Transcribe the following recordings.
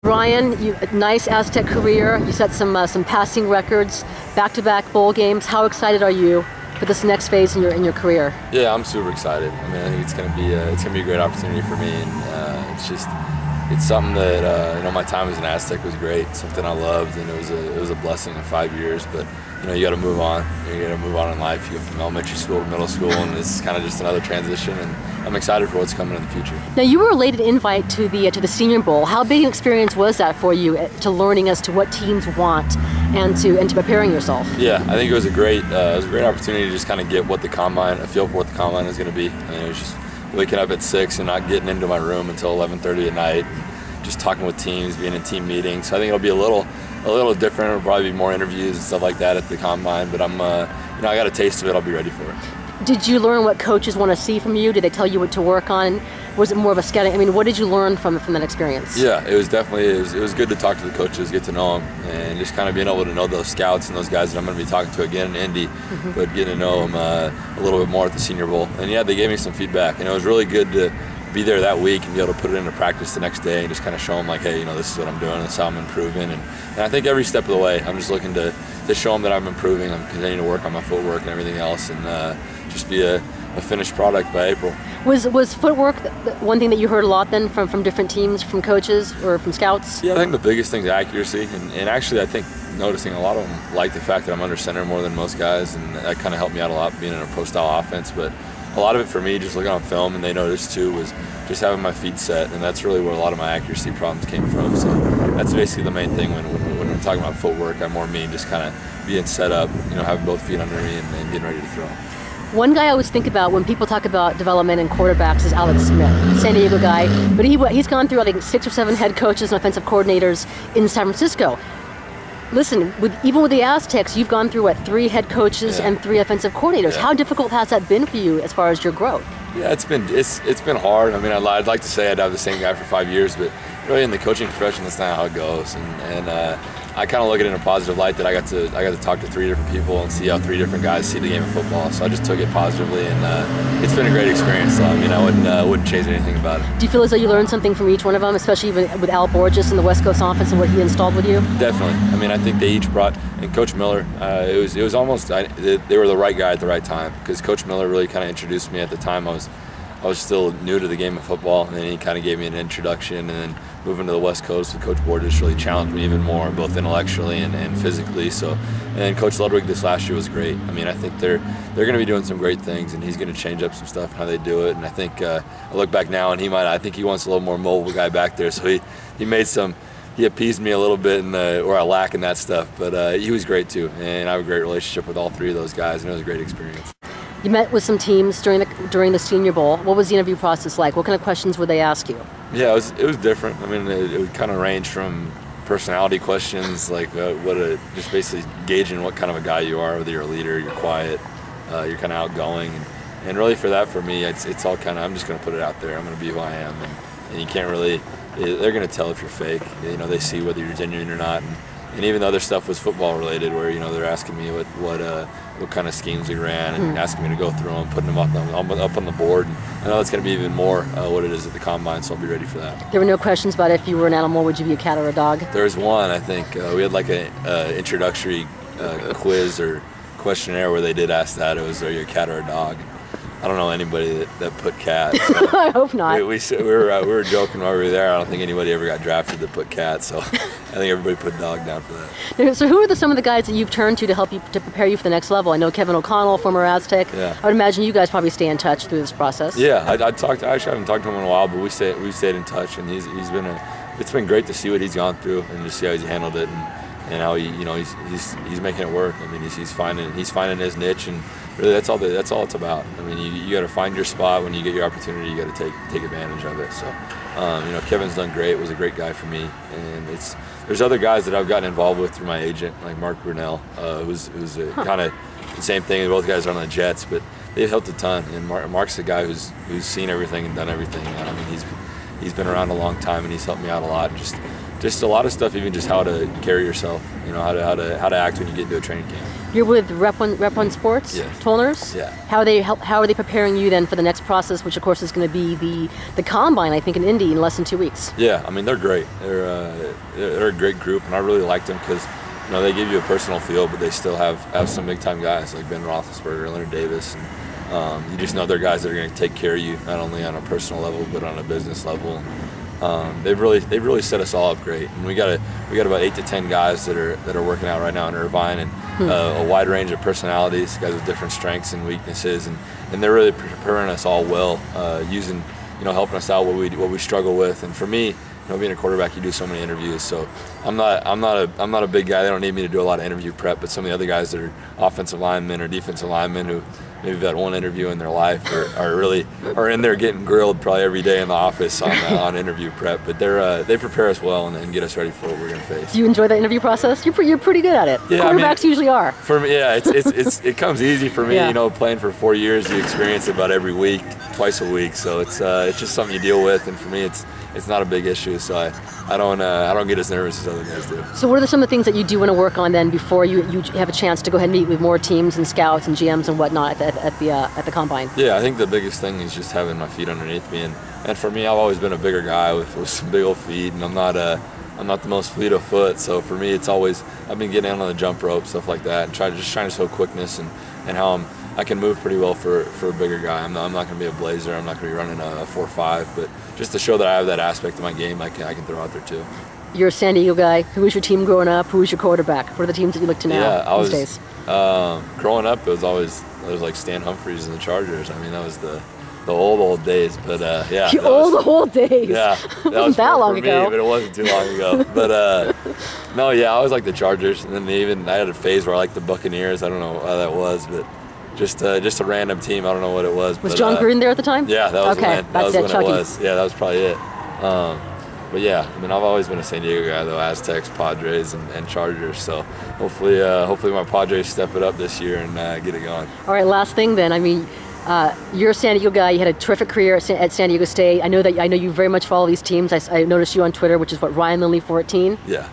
Ryan, nice Aztec career. You set some passing records, back-to-back bowl games. How excited are you for this next phase in your career? Yeah, I'm super excited. I mean, I think it's gonna be a great opportunity for me, and it's something that my time as an Aztec was great, something I loved, and it was a blessing in 5 years. But you got to move on. You got to move on in life. You go from elementary school to middle school, and it's kind of just another transition. And I'm excited for what's coming in the future. Now, you were related invite to the Senior Bowl. How big an experience was that for you to learning as to what teams want and to preparing yourself? Yeah, I think it was a great opportunity to just kind of get a feel for what the combine is going to be. It was just waking up at 6 and not getting into my room until 11:30 at night, and just talking with teams, being in team meetings. So I think it'll be a little different. It'll probably be more interviews and stuff like that at the combine. But I got a taste of it. I'll be ready for it. Did you learn what coaches want to see from you? Did they tell you what to work on? Was it more of a scouting? I mean, what did you learn from that experience? Yeah, it was definitely it was good to talk to the coaches, get to know them, and just kind of being able to know those scouts and those guys that I'm going to be talking to again in Indy, but getting to know them a little bit more at the Senior Bowl. And yeah, they gave me some feedback, and it was really good to be there that week and be able to put it into practice the next day and just kind of show them like, hey, this is what I'm doing, this is how I'm improving. And I think every step of the way, I'm just looking to show them that I'm improving. I'm continuing to work on my footwork and everything else, and just be a finished product by April. Was footwork one thing that you heard a lot then from different teams, from coaches or from scouts? Yeah, I think the biggest thing is accuracy, and actually I think noticing a lot of them like the fact that I'm under center more than most guys, and that kind of helped me out a lot being in a pro-style offense. But a lot of it for me, just looking on film, and they noticed too, was just having my feet set, and that's really where a lot of my accuracy problems came from. So that's basically the main thing when we're talking about footwork. I more mean just kind of being set up, having both feet under me and getting ready to throw. One guy I always think about when people talk about development and quarterbacks is Alex Smith, San Diego guy, but he's gone through I think 6 or 7 head coaches and offensive coordinators in San Francisco. Listen, even with the Aztecs, you've gone through 3 head coaches and 3 offensive coordinators. Yeah. How difficult has that been for you as far as your growth? Yeah, it's been hard. I mean, I'd like to say I'd have the same guy for 5 years, but really in the coaching profession, that's not how it goes. And I kind of look at it in a positive light that I got to talk to 3 different people and see how 3 different guys see the game of football. So I just took it positively, and it's been a great experience. So, I mean, I wouldn't change anything about it. Do you feel as though you learned something from each one of them, especially with Al Borges and the West Coast offense and what he installed with you? Definitely. I mean, I think they each brought, and Coach Miller, it was almost they were the right guy at the right time, because Coach Miller really kind of introduced me at the time. I was still new to the game of football, and then he kind of gave me an introduction, and then moving to the West Coast with Coach Borges really challenged me even more, both intellectually and physically. So, and then Coach Ludwig this last year was great. I mean, I think they're going to be doing some great things, and he's going to change up some stuff and how they do it. And I think I look back now, and I think he wants a little more mobile guy back there. So he appeased me a little bit where I lack in that stuff, but he was great too, and I have a great relationship with all 3 of those guys, and it was a great experience. You met with some teams during the Senior Bowl. What was the interview process like? What kind of questions would they ask you? Yeah, it was different. I mean, it would kind of range from personality questions, like just basically gauging what kind of a guy you are, whether you're a leader, you're quiet, you're kind of outgoing, and really for me, it's all kind of, I'm just going to put it out there. I'm going to be who I am, and you can't really. They're going to tell if you're fake. They see whether you're genuine or not. And even the other stuff was football related, where they're asking me what kind of schemes we ran, and asking me to go through them, putting them up on the board. And I know that's going to be even more what it is at the combine, so I'll be ready for that. There were no questions about if you were an animal, would you be a cat or a dog? There was one, I think. We had like an introductory quiz or questionnaire where they did ask that. It was, are you a cat or a dog? I don't know anybody that put cat. So I hope not. We were joking while we were there. I don't think anybody ever got drafted that put cat, so I think everybody put dog down for that. So who are some of the guys that you've turned to help you to prepare you for the next level? I know Kevin O'Connell, former Aztec. Yeah. I would imagine you guys probably stay in touch through this process. Yeah, I actually haven't talked to him in a while, but we've stayed in touch, and it's been great to see what he's gone through and just see how he's handled it and how he's making it work. I mean, he's finding his niche, and really that's all it's about. I mean, you got to find your spot. When you get your opportunity, you got to take advantage of it. So, Kevin's done great. Was a great guy for me, and there's other guys that I've gotten involved with through my agent, like Mark Brunell, who's kind of the same thing. Both guys are on the Jets, but they've helped a ton. And Mark's the guy who's seen everything and done everything. And I mean, he's been around a long time, and he's helped me out a lot. Just a lot of stuff, even just how to carry yourself, how to act when you get into a training camp. You're with Rep One Sports, Yes. Tollners? Yeah. How are they preparing you then for the next process, which of course is going to be the combine, I think, in Indy in less than 2 weeks? Yeah, I mean, they're great. They're a great group, and I really liked them because, you know, they give you a personal feel, but they still have some big-time guys like Ben Roethlisberger, Leonard Davis, and you just know they're guys that are going to take care of you, not only on a personal level, but on a business level. They've really set us all up great, and we got about 8 to 10 guys that are working out right now in Irvine, and a wide range of personalities, guys with different strengths and weaknesses, and they're really preparing us all well, using, you know, helping us out what we struggle with. And for me, you know, being a quarterback, you do so many interviews, so I'm not a big guy. They don't need me to do a lot of interview prep, but some of the other guys that are offensive linemen or defensive linemen who maybe that one interview in their life are in there getting grilled probably every day in the office on interview prep. But they prepare us well and get us ready for what we're going to face. Do you enjoy that interview process? You're pretty good at it. Yeah, Quarterbacks usually are. For me, yeah, it comes easy for me. Yeah. You know, playing for 4 years, you experience it about every week, twice a week. So it's just something you deal with, and for me, it's not a big issue. So I don't get as nervous as other guys do. So what are some of the things that you do want to work on then before you have a chance to go ahead and meet with more teams and scouts and GMs and whatnot at the combine? Yeah, I think the biggest thing is just having my feet underneath me, and for me, I've always been a bigger guy with some big old feet, and I'm not the most fleet of foot. So for me, it's always I've been getting on the jump rope, stuff like that, and trying to show quickness and how I can move pretty well for a bigger guy. I'm not going to be a blazer. I'm not going to be running a 4.5, but just to show that I have that aspect of my game, I can throw out there too. You're a San Diego guy. Who was your team growing up? Who was your quarterback? What are the teams that you look to now these days? Growing up, it was like Stan Humphries and the Chargers. I mean, that was the old days. But yeah, the old days. Yeah, that wasn't that long ago. But it wasn't too long ago. But no, yeah, I always liked the Chargers, and then I had a phase where I liked the Buccaneers. I don't know how that was, but just a random team. I don't know what it was. Was John Gruden there at the time? Yeah, that was okay. That was when Chucky. it was. Yeah, that was probably it. But yeah, I mean, I've always been a San Diego guy, though. Aztecs, Padres, and Chargers. So hopefully my Padres step it up this year and get it going. All right, last thing then. I mean, you're a San Diego guy. You had a terrific career at San Diego State. I know you very much follow these teams. I noticed you on Twitter, which is what, Ryan Lindley 14. Yeah.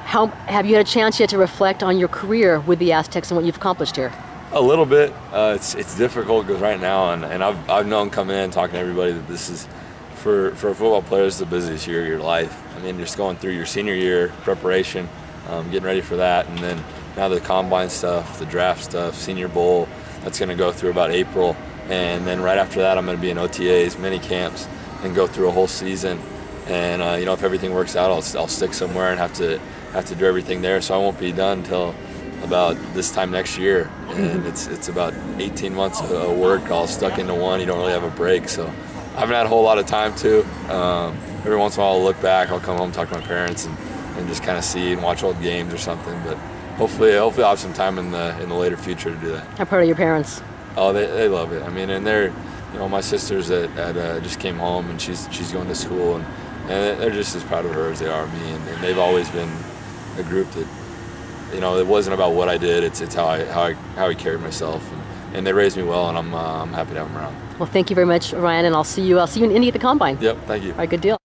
How have you had a chance yet to reflect on your career with the Aztecs and what you've accomplished here? A little bit. It's difficult because right now, and I've known coming in talking to everybody that this is. For a football player, it's the busiest year of your life. I mean, just going through your senior year preparation, getting ready for that, and then now the combine stuff, the draft stuff, Senior Bowl, that's going to go through about April, and then right after that, I'm going to be in OTAs, mini camps, and go through a whole season. And you know, if everything works out, I'll stick somewhere and have to do everything there. So I won't be done until about this time next year, and it's about 18 months of work all stuck into one. You don't really have a break, so. I haven't had a whole lot of time to. Every once in a while I'll look back, I'll come home, talk to my parents, and just kind of see and watch old games or something. But hopefully I'll have some time in the later future to do that. How proud are your parents? Oh, they love it. I mean, and they're, you know, my sister's just came home and she's going to school, and they're just as proud of her as they are of me. And they've always been a group that, you know, it wasn't about what I did. It's how I carried myself, and they raised me well, and I'm happy to have them around. Well, thank you very much, Ryan, and I'll see you in Indy at the Combine. Yep, thank you. All right, good deal.